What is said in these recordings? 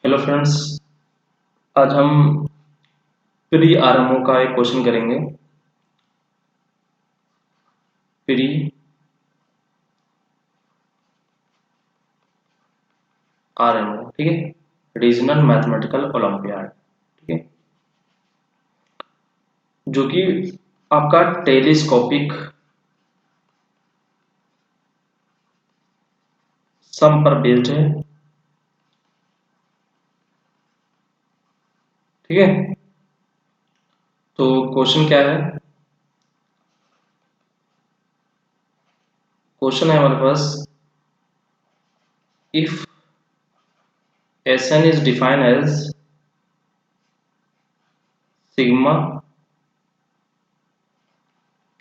Hello friends. आज हम pre RMO का एक क्वेश्चन करेंगे। प्री आरएमओ, ठीक है, रीजनल मैथमेटिकल ओलंपियाड, ठीक है, जो कि आपका टेलीस्कोपिक सम पर बेस्ड है, ठीक है। तो क्वेश्चन क्या है? क्वेश्चन है हमारे पास, if Sn is defined as sigma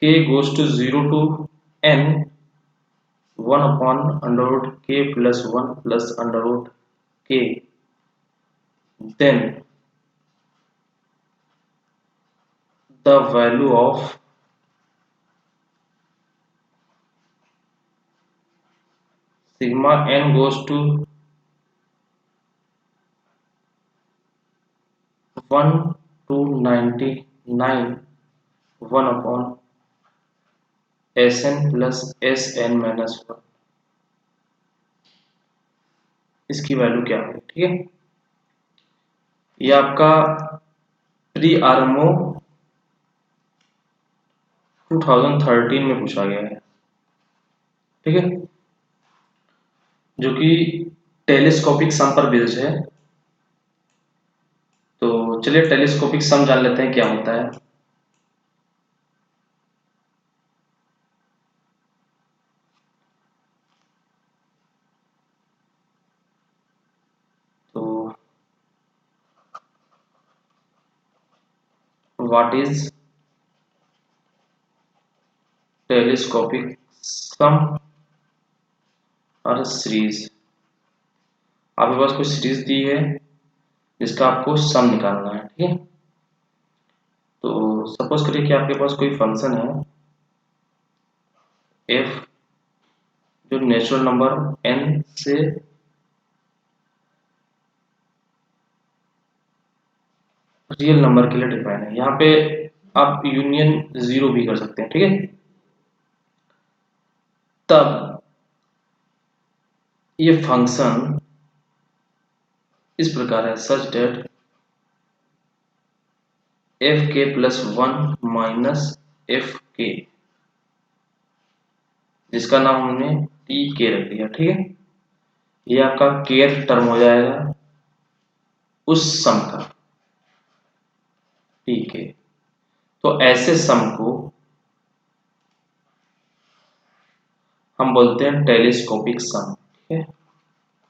k goes to 0 to n 1 upon under root k plus 1 plus under root k, then the value of sigma n goes to 1 to 99 1 upon Sn plus Sn minus 1, इसकी value क्या है? ठीक है, ये आपका pre RMO 2013 में पूछा गया है, ठीक है, जो कि टेलीस्कोपिक सम पर बेस्ड है। तो चलिए टेलीस्कोपिक सम जान लेते हैं क्या होता है। तो व्हाट इज टेलीस्कोपिक सम और सीरीज? आपके पास कोई सीरीज दी है जिसका आपको सम निकालना है, ठीक है। तो सपोज करिए कि आपके पास कोई फंक्शन है f, जो नेचुरल नंबर n से रियल नंबर के लिए डिफाइन है। यहाँ पे आप यूनियन जीरो भी कर सकते हैं, ठीक है। तब ये फंक्शन इस प्रकार है, सच डेट एफ के प्लस 1 माइनस एफ के, जिसका नाम हमने टी के रख दिया, ठीक है। ये आपका केयर टर्म हो जाएगा उस सम का, ठीक है। तो ऐसे सम को हम बोलते हैं टेलीस्कोपिक सम, ठीक है,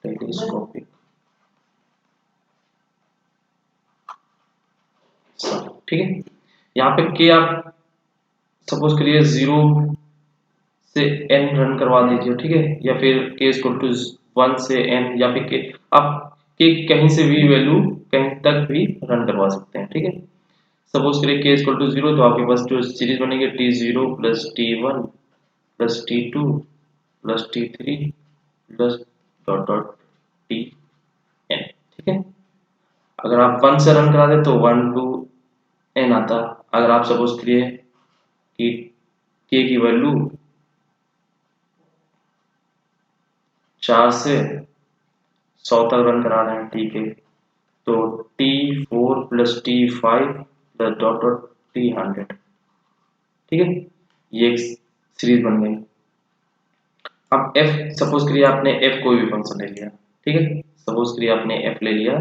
टेलीस्कोपिक सम, ठीक है। यहाँ पे के आप सपोज करिए 0 से n रन करवा दीजिए, ठीक है, या फिर k इक्वल टू 1 से n, या फिर के आप के कहीं से भी वैल्यू कहीं तक भी रन करवा सकते हैं, ठीक है। सपोज करिए k इक्वल टू 0, तो आपके पास जो सीरीज बनेगी t0 plus t1 plus t2 plus t3 plus dot dot tn, ठीक है। अगर आप 1 से रन करा दे तो 1 टू n आता। अगर आप सपोज करिए कि k की वैल्यू 4 से 100 तक रन करा रहे हैं, ठीक है, तो T4 plus T5 plus dot dot T100, ठीक है, ये एक सीरीज बन गई। अब f सपोज करिए आपने f कोई भी फंक्शन ले लिया, ठीक है, सपोज करिए आपने f ले लिया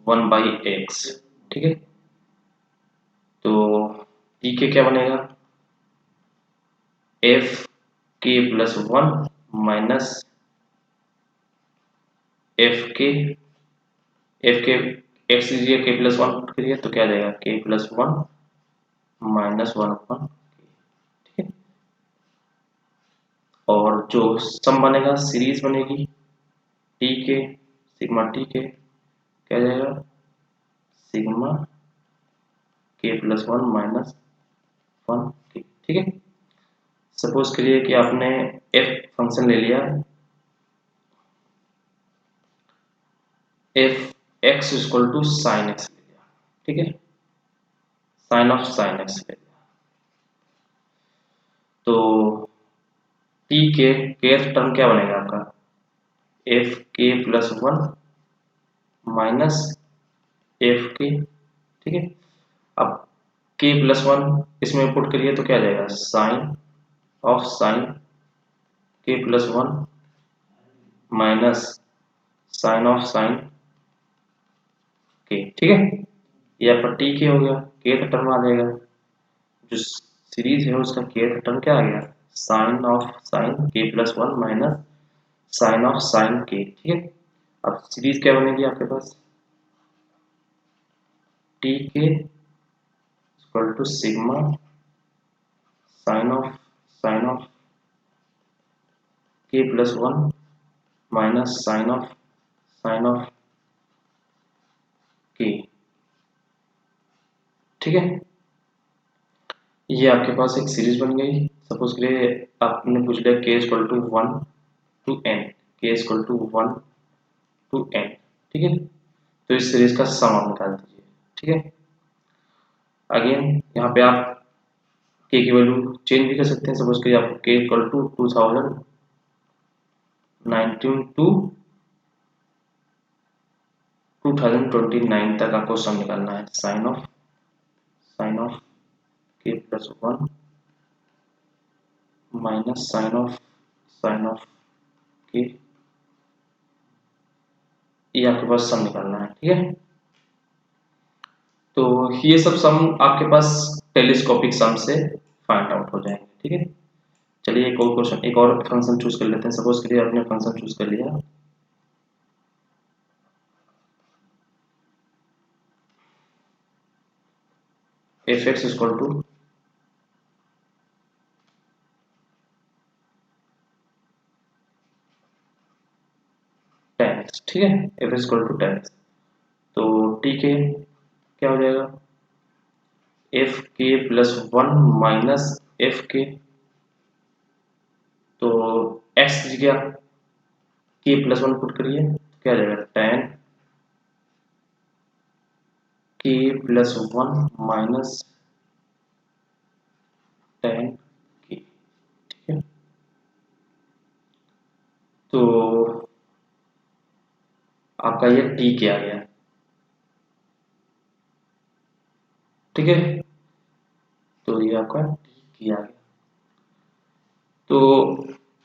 1/x, ठीक है। तो t के क्या बनेगा, f k plus 1 minus f के x लीजिए k प्लस 1 करिए तो क्या जाएगा k प्लस 1 माइनस 1 अपन, ठीक है। और जो सम बनेगा सीरीज बनेगी टी के सिग्मा टी के, क्या जाएगा सिग्मा के प्लस 1 माइनस 1 के, ठीक है। सपोज करिए कि आपने एफ फंक्शन ले लिया f x equal to sine x ले लिया, ठीक है, साइन ऑफ साइन एक्स ले लिया। तो टी के टर्म क्या बनेगा आपका, एफ के प्लस वन माइनस एफ के, ठीक है। अब के प्लस वन इसमें पुट करिए तो क्या आ जाएगा, sine of sine k plus one minus sine of sine k, ठीक है। ये आपका टी के हो गया, के का टर्म आ जाएगा, जो सीरीज है उसका के का टर्म क्या आ गया, sine of sine k plus one minus sine of sine k, ठीक है। अब सीरीज क्या बनेगी आपके पास, T k equal to sigma sine of k plus one minus sine of k, ठीक है। ये आपके पास एक सीरीज बन गई। सपोज के लिए आपने पूछ लिया k equal to one to n, k equal to one to n, ठीक है। तो इस सीरीज का सम आप निकाल दीजिए, ठीक है। अगेन यहाँ पे आप के की वैल्यू चेंज भी कर सकते हैं। सपोज करिए आपको के इक्वल टू 2019 टू 2029 तक आपको सम निकालना है, sine of k plus one minus sine of k, ये आपके पास सम निकालना है, ठीक है। तो ये सब सम आपके पास टेलीस्कोपिक सम से फाइंड आउट हो जाएंगे, ठीक है। चलिए एक और क्वेश्चन, एक और फंक्शन चूज कर लेते हैं। सपोज करिए आपने फंक्शन चूज कर लिया f x equal to tan x, ठीक है, f x equal to tan x. तो टी के क्या हो जाएगा, एफ के प्लस वन माइनस एफ के, तो एक्स की जगह के प्लस वन पुट करिए तो क्या आ जाएगा, टेन के plus one minus ten k, ठीक है। तो आपका ये टी के आ गया, ठीक है। तो ये आपका टी के आ गया। तो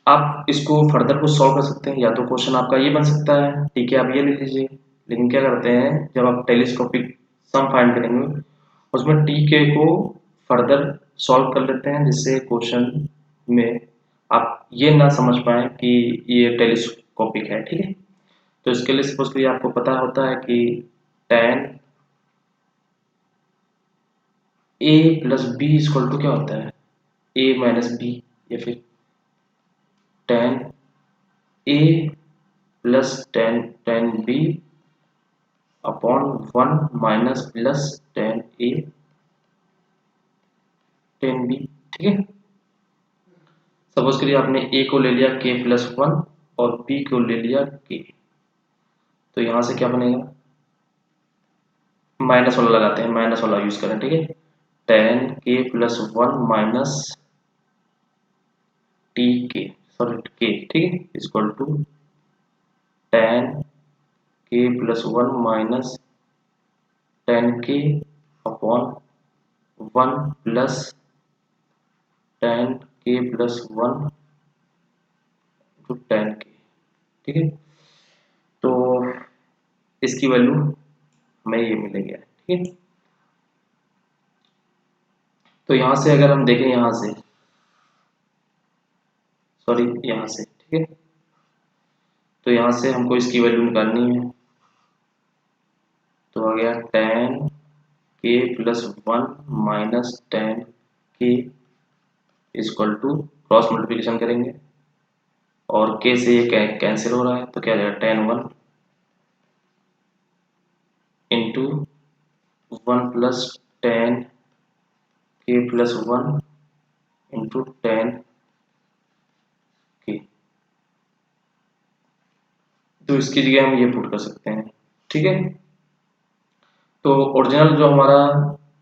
आप इसको फर्दर कुछ सॉल्व कर सकते हैं, या तो क्वेश्चन आपका ये बन सकता है, ठीक है, आप ये ले लीजिए। लेकिन क्या करते हैं, जब आप टेलीस्कोपिक सम फाइंड करेंगे उसमें टी के को फर्दर सॉल्व कर लेते हैं, जिससे क्वेश्चन में आप ये ना समझ पाए कि ये टेलीस्कोपिक है, ठीक है। तो इसके लिए सपोज करिए आपको पता होता है कि tan A plus B equal to क्या होता है, ए माइनस बी, या फिर tan A plus tan B upon one minus plus tan A tan B, ठीक है। सपोज करिए आपने ए को ले लिया के प्लस वन और बी को ले लिया के, तो यहां से क्या बनेगा, माइनस वाला लगाते हैं, माइनस वाला यूज करें, ठीक है। tan के प्लस वन माइनस टी के, सॉरी के, ठीक है, इक्वल टू tan के प्लस वन माइनस tan के अपॉन वन प्लस tan के प्लस वन टू tan के, ठीक है। तो इसकी वैल्यू हमें ये मिलेगी, ठीक है। तो यहां से अगर हम देखें, यहां से सॉरी यहां से, ठीक है, तो यहां से हमको इसकी वैल्यू निकालनी है। तो आ गया tan के प्लस वन माइनस tan के इक्वल टू, क्रॉस मल्टीप्लिकेशन करेंगे और के से ये कैंसिल हो रहा है, तो क्या आ जाएगा, tan one into one plus tan के प्लस वन इंटू tan के। तो इसकी जगह हम ये पुट कर सकते हैं, ठीक है। तो ओरिजिनल जो हमारा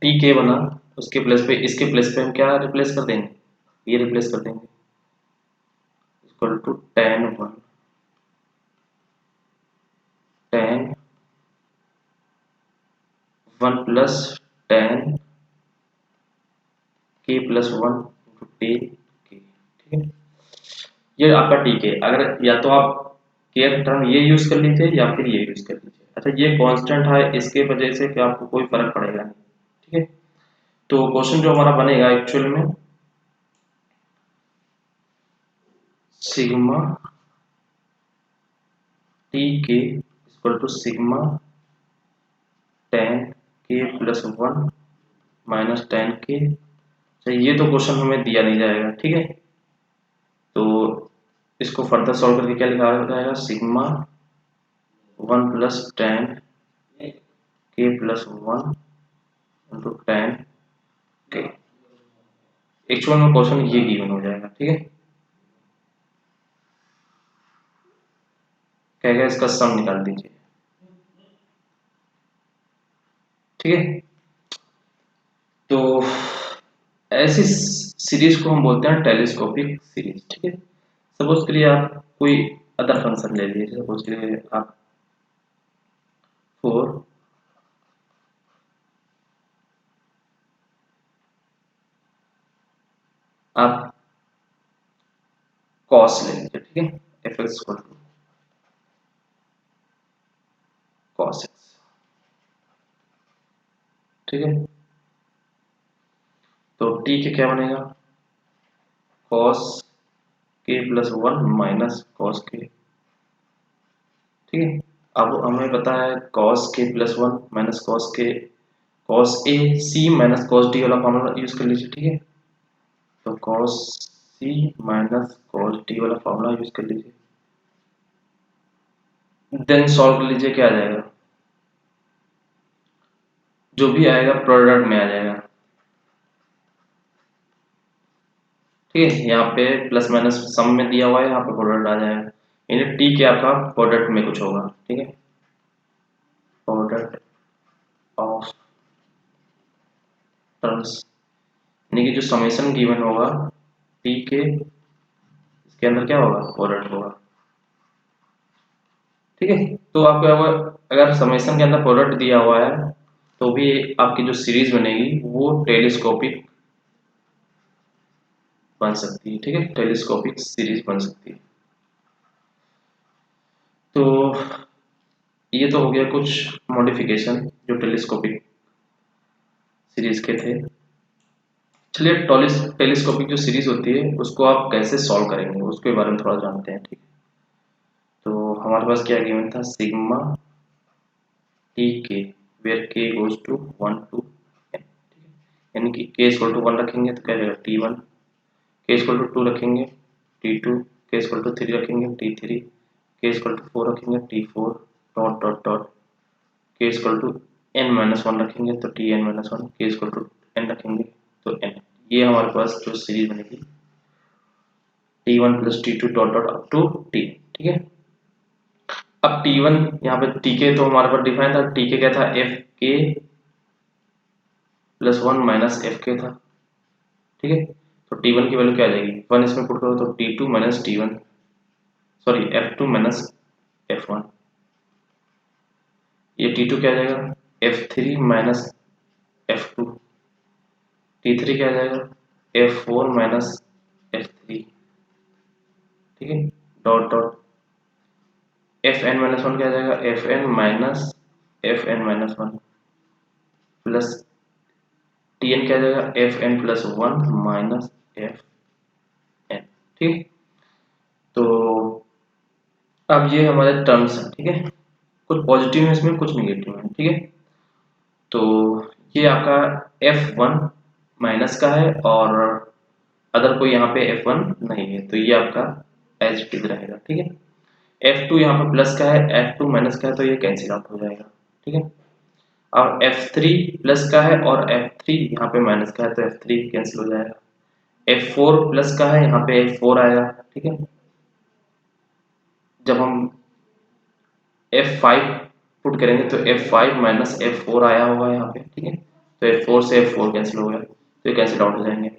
टी के बना, उसके प्लेस पे इसके प्लेस पे हम क्या रिप्लेस कर देंगे, ये रिप्लेस कर देंगे, equal to tan 1 plus tan k plus 1 into tan k, ठीक है। ये आपका टी के, अगर या तो आप के टर्म ये यूज कर लीजिए या फिर ये यूज कर लीजिए। अच्छा, ये कांस्टेंट है, इसके वजह से क्या आपको कोई फर्क पड़ेगा नहीं, ठीक है। तो क्वेश्चन जो हमारा बनेगा एक्चुअल में, sigma t k equal to sigma tan k plus 1 minus tan k। तो ये तो क्वेश्चन हमें दिया नहीं जाएगा, ठीक है। तो इसको फर्दर सॉल्व करके क्या लिखा जाएगा, sigma 1 plus tan k plus 1 into tan k। Actual में क्वेश्चन ये गिवन हो जाएगा, ठीक है। कहेगा इसका सम निकाल दीजिए, ठीक है। तो ऐसी सीरीज को हम बोलते हैं टेलीस्कोपिक सीरीज, ठीक है। सपोज करिए आप कोई अदर फंक्शन ले लीजिए, सपोज करिए आप 4 आप कॉस ले लीजिए, ठीक है, f x equal to cos x, ठीक है। तो टी के क्या बनेगा, कॉस के प्लस 1 माइनस कॉस के, ठीक है। अब हमें पता है कॉस के प्लस 1 माइनस कॉस के, cos A C minus cos D वाला फॉर्मूला यूज कर लीजिए, ठीक है। तो कॉस सी माइनस कॉस डी वाला फॉर्मूला यूज कर लीजिए, देन सॉल्व कर लीजिए, क्या आ जाएगा, जो भी आएगा प्रोडक्ट में आ जाएगा, ठीक है। यहाँ पे प्लस माइनस सम में दिया हुआ है, यहाँ पे प्रोडक्ट आ जाएगा, यानी टी के आपका प्रोडक्ट में कुछ होगा, ठीक है। प्रोडक्ट ऑफ टर्म्स, यानी कि जो समेशन गिवन होगा टी के, इसके अंदर क्या होगा, प्रोडक्ट होगा, ठीक है। तो आपको अगर समेशन के अंदर प्रोडक्ट दिया हुआ है तो भी आपकी जो सीरीज बनेगी वो टेलीस्कोपिक बन सकती है, ठीक है, टेलीस्कोपिक सीरीज बन सकती है। तो ये तो हो गया कुछ मॉडिफिकेशन जो टेलीस्कोपिक सीरीज के थे। चलिए टेलीस्कोपिक जो सीरीज होती है उसको आप कैसे सॉल्व करेंगे उसके बारे में थोड़ा जानते हैं, ठीक है। तो हमारे पास क्या गिवन था, सिग्मा टी के वेयर के गोज टू 1 टू n, यानी कि के इक्वल टू 1 रखेंगे तो क्या जाएगा T1, के इक्वल टू 2 रखेंगे T2, के इक्वल टू 3 रखेंगे T3, के इक्वल टू 4 रखेंगे T4, डॉट डॉट डॉट, के इक्वल टू n माइनस 1 रखेंगे तो Tn माइनस 1, के इक्वल टू n रखेंगे तो n। ये हमारे पास जो सीरीज बनेगी T1 plus T2 dot dot up to T, ठीक है। अब T1 यहाँ पे Tk तो हमारे पास डिफाइन था, Tk क्या था, एफ के प्लस 1 माइनस एफ के था, ठीक है। तो T1 की वैल्यू क्या आ जाएगी, 1 इसमें पुट करो तो T2 minus T1, sorry F2 minus F1, ये T2 क्या आ जाएगा, F3 माइनस F2, T3 क्या आ जाएगा, F4 माइनस F3, ठीक है, डॉट डॉट Fn माइनस 1 क्या आ जाएगा, Fn minus Fn minus 1 plus Tn क्या आ जाएगा, Fn प्लस 1 माइनस Fn, ठीक। तो अब ये हमारे टर्म्स हैं, ठीक है, कुछ पॉजिटिव है इसमें कुछ निगेटिव है, ठीक है। तो ये आपका F1 माइनस का है और अदर कोई यहाँ पे F1 नहीं है, तो ये आपका एज इट इज रहेगा, ठीक है। F2 यहाँ पे प्लस का है, F2 माइनस का है, तो ये कैंसिल आउट हो जाएगा, ठीक है। अब F3 प्लस का है और F3 यहाँ पे माइनस का है, तो F3 कैंसिल हो जाएगा। F4 प्लस का है, यहाँ पे F4 आएगा, ठीक है। जब हम F5 पुट करेंगे तो F5 माइनस F4 आया होगा यहाँ पे, ठीक है। तो F4 से F4 कैंसिल हो गया, तो ये कैंसिल आउट हो जाएंगे।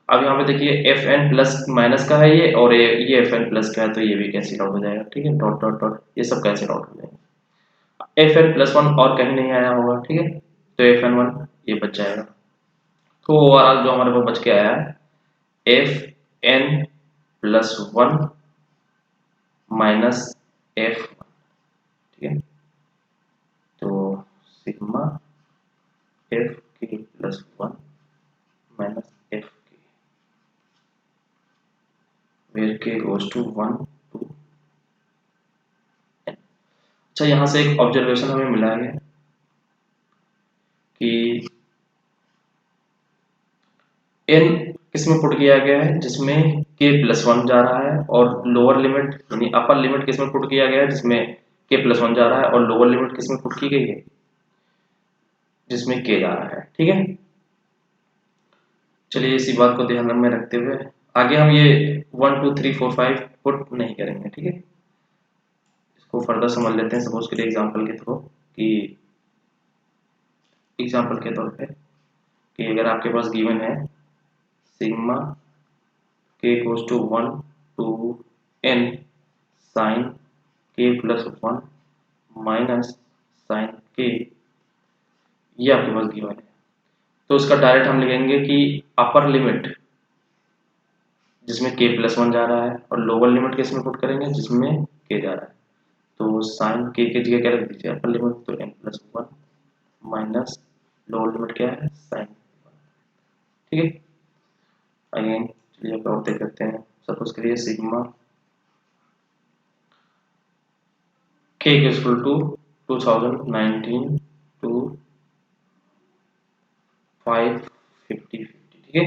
अब यहाँ पे देखिए Fn प्लस माइनस का है ये, और ये Fn प्लस का है, तो ये भी कैंसिल आउट हो जाएगा, ठीक है। डॉट डॉट डॉट ये सब कैंसिल आउट हो जाएंगे। Fn प्लस 1 और कहीं नहीं आया होगा, ठीक है, तो Fn1 ये बच जाएगा। तो ओवरऑल जो हमारे पास बच के आया है Fn प्लस 1 माइनस F1, ठीक है। तो सिग्मा एफ के प्लस 1 माइनस एफ के, वेयर के गोज टू 1 टू n। अच्छा, यहाँ से एक ऑब्जर्वेशन हमें मिला है कि n किसमें पुट किया गया है, जिसमें k प्लस 1 जा रहा है, और लोअर लिमिट यानी अपर लिमिट किसमें पुट किया गया है, जिसमें k प्लस 1 जा रहा है, और लोअर लिमिट किसमें पुट की गई है, जिसमें k जा रहा है, ठीक है। चलिए इसी बात को ध्यान में रखते हुए आगे हम ये 1 2 3 4 5 पुट नहीं करेंगे, ठीक है। इसको फर्दर समझ लेते हैं, सपोज के लिए एग्जांपल के थ्रू, कि एग्जांपल के तौर पे कि अगर आपके पास गिवन है sigma k goes to 1 to n sine k plus 1 minus sine k, ये आपके पास गिवन है, तो उसका डायरेक्ट हम लिखेंगे कि अपर लिमिट जिसमें k प्लस 1 जा रहा है, और लोअर लिमिट किसमें पुट करेंगे, जिसमें k जा रहा है। तो साइन k की जगह क्या रख दीजिए, अपर लिमिट, तो n plus 1 minus lower limit क्या है, साइन, ठीक है। अगेन चलिए आप और देख लेते हैं, सपोज करिए sigma k equal to 2019 to 550, ठीक है,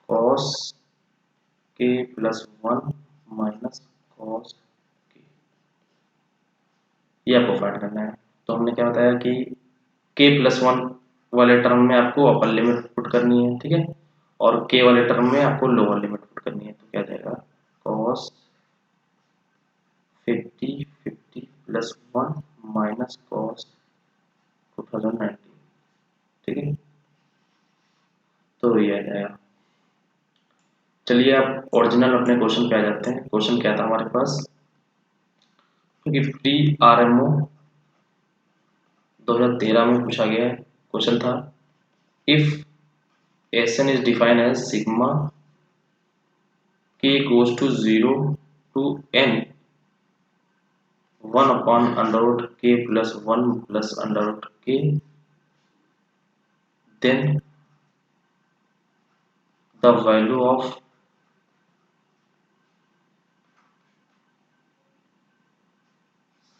cos k plus 1 minus cos k, ये आपको फाइंड करना है। तो हमने क्या बताया कि k प्लस 1 वाले टर्म में आपको अपर लिमिट पुट करनी है, ठीक है, और k वाले टर्म में आपको लोअर लिमिट पुट करनी है। तो क्या जाएगा, cos 50 प्लस 1 माइनस cos 2019, ठीक है, तो ये आ जाएगा। चलिए आप ओरिजिनल अपने क्वेश्चन पे आ जाते हैं। क्वेश्चन क्या था हमारे पास, क्योंकि फ्री आरएमओ 2013 में पूछा गया है। क्वेश्चन था if s n is defined as sigma k goes to 0 to n 1 upon under root k plus 1 plus under root k, then the value of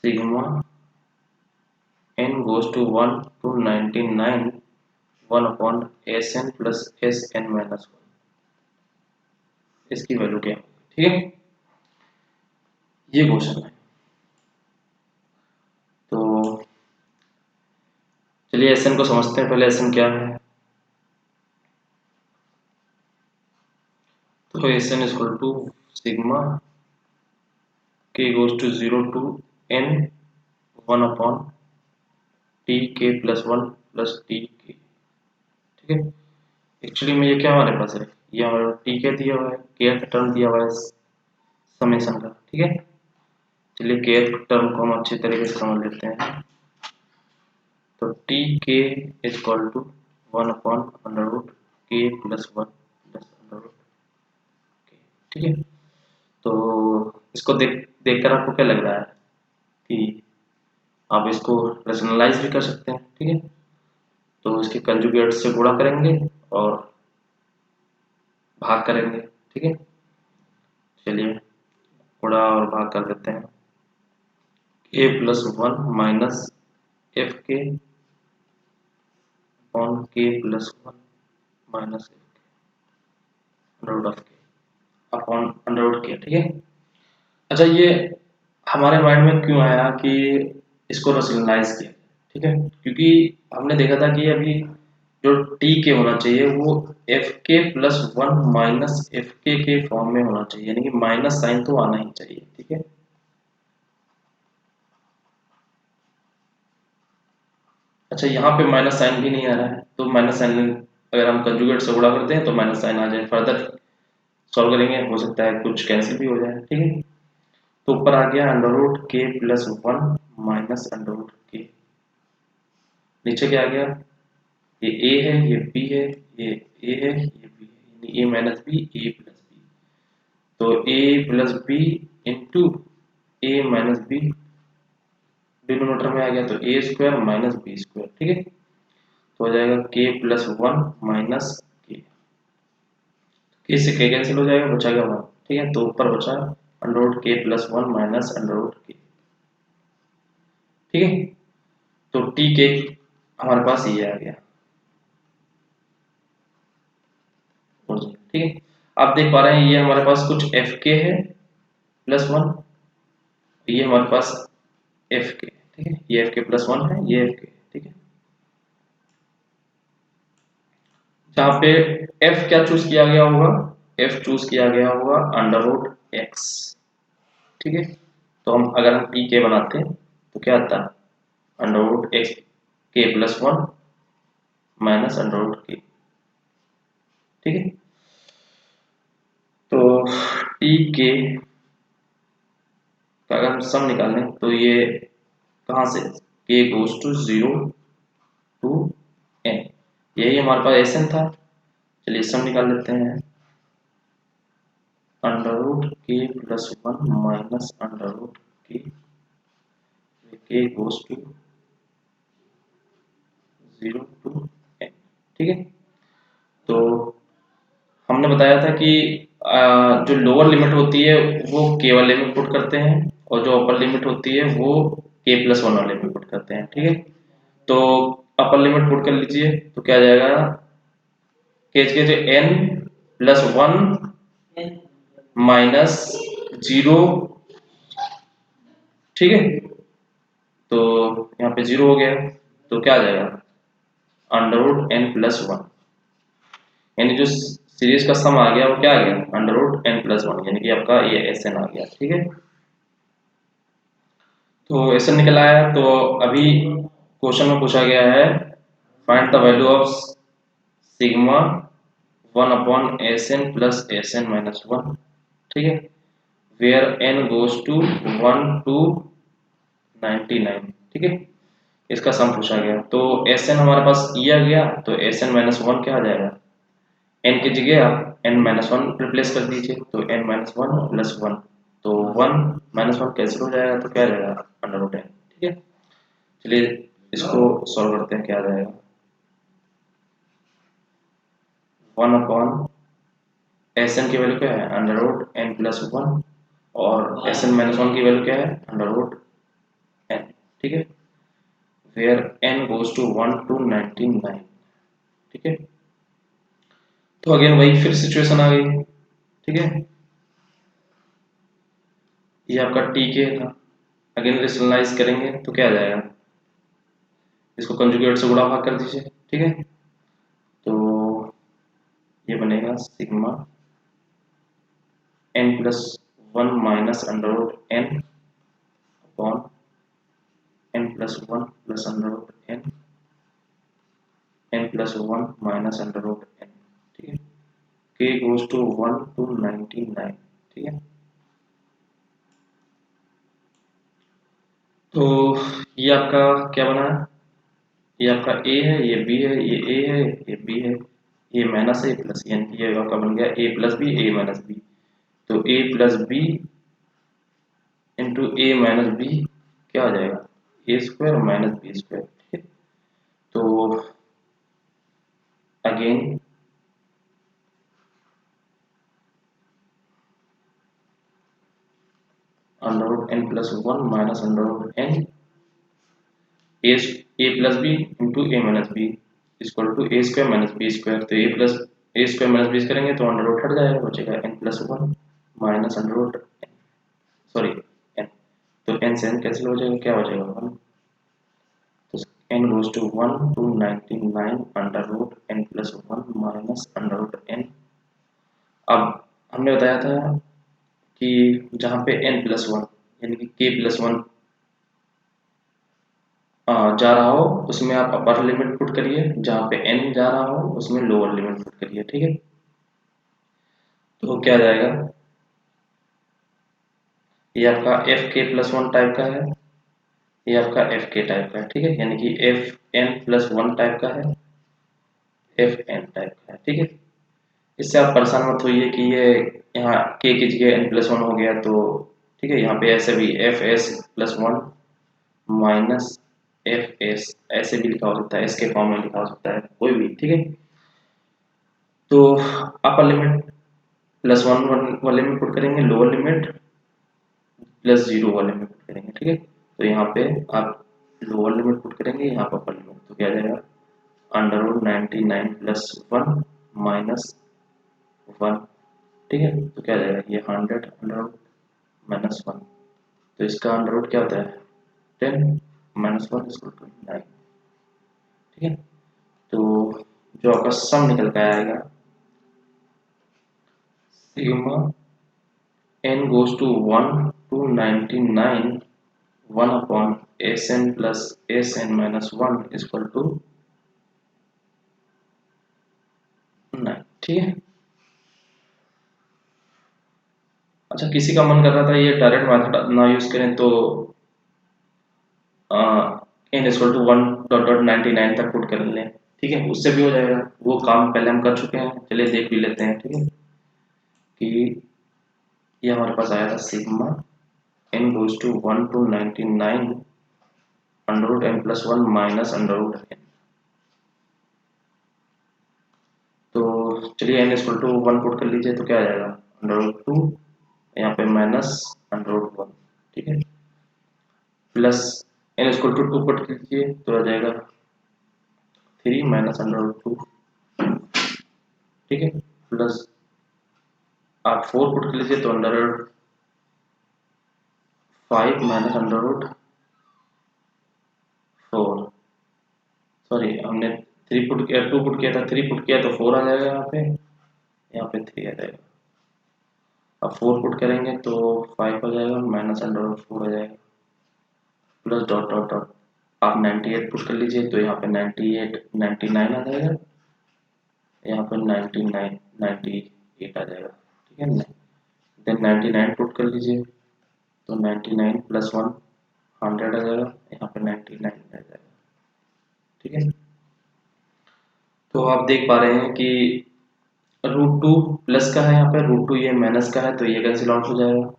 sigma n goes to 1 to 99 1 upon sn plus sn minus 1, इसकी value क्या है, ठीक है। ये question है। तो चलिए S N को समझते हैं पहले, एस एन क्या है। तो s n is equal to sigma k goes to 0 to n 1 upon t k plus 1 plus t k, ठीक है। एक्चुअली में ये क्या हमारे पास है, ये हमारे टी के दिया हुआ है, केथ टर्म दिया हुआ है समेशन का, ठीक है। चलिए केथ टर्म को हम अच्छी तरीके से समझ लेते हैं। तो t k is equal to 1 upon under root k plus 1 plus under root k, ठीक है। तो इसको देखकर आपको क्या लग रहा है कि आप इसको रेशनलाइज भी कर सकते हैं, ठीक है। तो इसके कंजुगेट से गुणा करेंगे और भाग करेंगे, ठीक है। चलिए गुणा और भाग कर देते हैं। a प्लस 1 माइनस एफ के अपॉन के प्लस 1 माइनस एफ के अंडर रूट ऑफ के अपॉन अंडर रूट के, ठीक है। अच्छा, ये हमारे माइंड में क्यों आया कि इसको रेशनलाइज किया, ठीक है, क्योंकि हमने देखा था कि अभी जो टी के होना चाहिए वो एफ के प्लस 1 माइनस एफ के फॉर्म में होना चाहिए, यानी कि माइनस साइन तो आना ही चाहिए, ठीक है। अच्छा, यहाँ पे माइनस साइन भी नहीं आ रहा है, तो माइनस साइन अगर हम कंजुगेट से गुणा करते हैं तो माइनस साइन आ जाए। फर्दर सॉल्व करेंगे, हो सकता है कुछ कैंसिल भी हो जाए। ठीक है, तो ऊपर आ गया under root k plus one minus under root k. नीचे क्या आ गया, ये ए है, ये बी है, ये ए है, ये बी है, यानी ए माइनस बी, ए प्लस बी। तो a plus b into a minus B denominator में आ गया, तो a square minus b square. ठीक है, तो हो जाएगा के प्लस वन माइनस के से के कैंसिल हो जाएगा, बचाएगा वन। ठीक है, तो ऊपर बचा under root k plus one minus under root k. ठीक है, तो टी के हमारे पास ये आ गया। ठीक है, आप देख पा रहे हैं ये हमारे पास कुछ एफ के है प्लस वन, ये हमारे पास एफ के। ठीक है, ये एफ के प्लस वन है, ये एफ के। ठीक है, जहाँ पे एफ क्या चूज किया गया होगा, एफ चूज किया गया होगा अंडर रूट एक्स। ठीक है, तो हम अगर हम पी के बनाते हैं तो क्या आता है, under root x k plus one minus under root k. ठीक है, तो टी के का अगर हम सम निकालें तो ये कहाँ से, k goes to zero to n, यही हमारे पास एस एन था। चलिए सम निकाल लेते हैं, under root k plus one minus under root k goes to zero to n. ठीक है, तो हमने बताया था कि जो लोअर लिमिट होती है वो के वाले में पुट करते हैं, और जो अपर लिमिट होती है वो के प्लस वन वाले में पुट करते हैं। ठीक है, तो अपर लिमिट पुट कर लीजिए, तो क्या आ जाएगा, के जो n plus one minus zero. ठीक है, तो यहाँ पे जीरो हो गया, तो क्या आ जाएगा, under root n plus one, यानी जो सीरीज का सम आ गया वो क्या आ गया, under root n plus one, यानी कि आपका ये एस एन आ गया। ठीक है, तो एस एन निकल आया। तो अभी क्वेश्चन में पूछा गया है, find the value of sigma one upon s n plus s n minus one. ठीक है, where n goes to one to 99। ठीक है, इसका सम पूछा गया, तो एस एन हमारे पास ये आ गया, तो एस एन माइनस वन क्या आ जाएगा, एन की जगह आप एन माइनस वन रिप्लेस कर दीजिए, तो n minus one plus one, तो वन माइनस वन कैंसिल हो जाएगा, तो क्या आ जाएगा, अंडर रूट एन। ठीक है, चलिए इसको सॉल्व करते हैं, क्या आ जाएगा, वन अपॉन एस एन की वैल्यू क्या है, under root n plus one, और एस एन माइनस वन की वैल्यू क्या है, अंडर रूट एन। ठीक है, where n goes to one to 99। ठीक है, तो अगेन वही फिर सिचुएशन आ गई। ठीक है, ये आपका टी के था, अगेन रेशनलाइज करेंगे तो क्या आ जाएगा, इसको कंजुगेट से गुणा भाग कर दीजिए। ठीक है, तो ये बनेगा sigma n plus one minus under root n upon n plus one plus under root n plus one minus under root n. ठीक है, के गोज टू वन टू 99। ठीक है, तो ये आपका क्या बना है, ये आपका ए है, ये बी है, ये ए है, ये बी है, ये माइनस है, प्लस, यानी कि ये आपका बन गया a plus b, a minus b. तो a plus b into a minus b क्या हो जाएगा, a square minus b square. ठीक है, तो again under root n plus one minus under root n a plus b into a minus b equal to a square minus b square. तो a square minus B करेंगे तो under root हट जाएगा, बचेगा n plus one minus under root n, sorry n, तो n से n cancel हो जाएगा, क्या हो जाएगा वन, तो n goes to one to 99 under root n plus one minus under root n. अब हमने बताया था कि जहाँ पे एन प्लस वन यानी कि के प्लस वन जा रहा हो उसमें आप अपर लिमिट पुट करिए, जहाँ पे n जा रहा हो उसमें लोअर लिमिट पुट करिए, ठीक है। तो क्या जाएगा, ये आपका एफ के प्लस वन टाइप का है, ये आपका एफ के टाइप का है, ठीक है, यानी कि f n plus one type का है, एफ एन टाइप का है, ठीक है। इससे आप परेशान मत होइए कि ये यहाँ के की जगह एन प्लस वन हो गया, तो ठीक है, यहाँ पे ऐसे भी F S plus one minus F S ऐसे भी लिखा हो सकता है, इसके फॉर्म में लिखा हो सकता है, कोई भी, ठीक है। तो अपर लिमिट प्लस वन वाले में पुट करेंगे, लोअर लिमिट प्लस जीरो वाले में पुट करेंगे, ठीक है। तो यहाँ पे आप लोअर लिमिट पुट करेंगे, यहाँ पर अपर लिमिट, तो क्या आ जाएगा, under root 99 plus one minus one, ठीक है। तो क्या आ जाएगा, ये 100 अंडर रूट माइनस वन, तो इसका अंडर रूट क्या होता है 10 माइनस वन इक्वल टू 9, ठीक है। तो जो आपका सम निकल के आएगा, sigma n goes to 1 to 99 1 upon Sn plus Sn minus 1 is equal to 9, ठीक है। अच्छा, किसी का मन कर रहा था ये डायरेक्ट मेथड ना यूज करें, तो n is equal to 1 dot dot 99 तक पुट कर लें, ठीक है, उससे भी हो जाएगा। वो काम पहले हम कर चुके हैं, चलिए देख भी लेते हैं, ठीक है, कि ये हमारे पास आया था सिग्मा n goes to 1 to 99 under root n plus one minus under root n। तो चलिए n equal to one put कर लीजिए, तो क्या आ जाएगा, अंडर रूट टू, यहाँ पे माइनस अंडर रूट वन, ठीक है, plus n equal to two put कीजिए तो आ जाएगा three minus under root two, ठीक है, प्लस आप फोर पुट कर लीजिए तो under root five minus under root four, sorry हमने थ्री पुट किया, टू पुट किया था, थ्री पुट किया तो फोर आ जाएगा, यहाँ पे थ्री आ जाएगा। अब फोर पुट करेंगे तो फाइव हो जाएगा माइनस अंडर रूट फोर आ जाएगा, प्लस डॉट डॉट डॉट आप 98 पुट कर लीजिए तो यहाँ पे 98 99 आ जाएगा, यहाँ पर 99 98 आ जाएगा, ठीक है ना। देन 99 पुट कर लीजिए तो 99 प्लस वन 100 आ जाएगा, यहाँ पे 99 आ जाएगा, ठीक है। तो आप देख पा रहे हैं कि रूट टू प्लस का है, यहाँ पे रूट टू ये माइनस का है तो ये कैंसिल आउट हो जाएगा,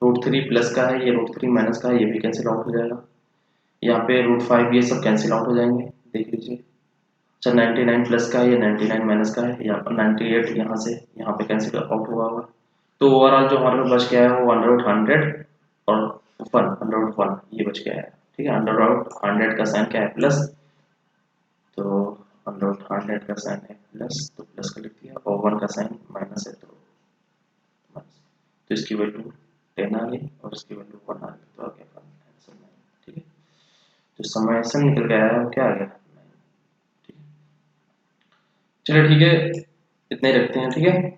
रूट थ्री प्लस का है, ये रूट थ्री माइनस का है, ये भी कैंसिल आउट हो जाएगा, यहाँ पे रूट फाइव ये सब कैंसिल आउट हो जाएंगे, देख लीजिए। अच्छा, 99 प्लस का है, ये 99 माइनस का है, यहाँ पर 98 यहाँ से यहाँ पे कैंसिल आउट हुआ होगा, तो ओवरऑल जो हमारे पास बच गया है वो अंडर रूट 100 और वन, अंडर रूट वन ये बच गया है, ठीक है। अंडर रूट 100 का साइन क्या है, प्लस, तो अंडर रूट 100 का साइन है प्लस, तो प्लस का लिख दिया, और वन का साइन माइनस है तो माइनस, तो इसकी वैल्यू 10 आ गई और इसकी वैल्यू 1 आ गई, तो आ गया आंसर 9, ठीक है। जो समेशन निकल के आया है वो क्या आ गया, 9, ठीक है। चलिए ठीक है, इतने ही रखते हैं, ठीक है।